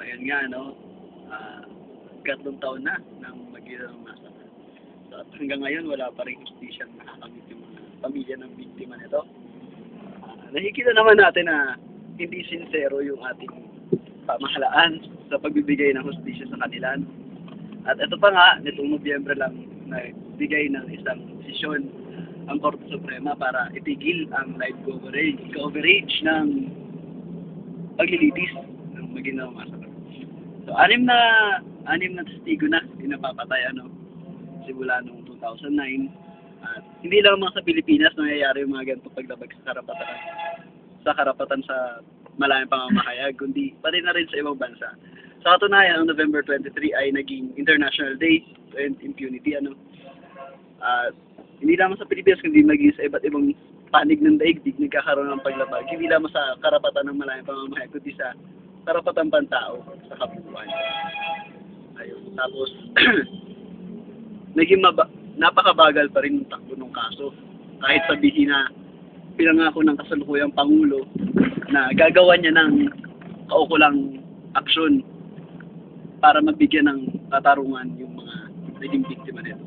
ayun nga, no, ah, 3 taon na nang mag-ginawang massacre. So, at hanggang ngayon, wala pa rin hustisyang nakakamit yung mga pamilya ng biktima nito. Nakikita naman natin na hindi sincero yung ating pamahalaan sa pagbibigay ng hustisya sa kanila. At ito pa nga, nitong Nobyembre lang, nagbigay ng isang desisyon ang Korte Suprema para itigil ang live coverage ng paglilitis ng Maguindanao Massacre. So, anim na testigo na napapatay, simula noong 2009. At hindi lang mga sa Pilipinas nangyayari yung mga ganitong paglabag sa karapatan sa malayang pamamahayag, kundi pati na rin sa ibang bansa. Sa katunayan, ang November 23 ay naging International Day to End Impunity. At hindi lamang sa Pilipinas, kundi maging sa iba't ibang panig ng daigdig nagkakaroon ng paglabag. Hindi lamang sa karapatan ng malayang pamamahayag, kundi sa karapatan pantao sa kabuuan. Ayun. Tapos, naging napakabagal pa rin yung takbo ng kaso. Kahit sabihin na pinangako ng kasalukuyang Pangulo na gagawa niya ng kaukulang aksyon para mabigyan ng katarungan yung mga naging biktima nito.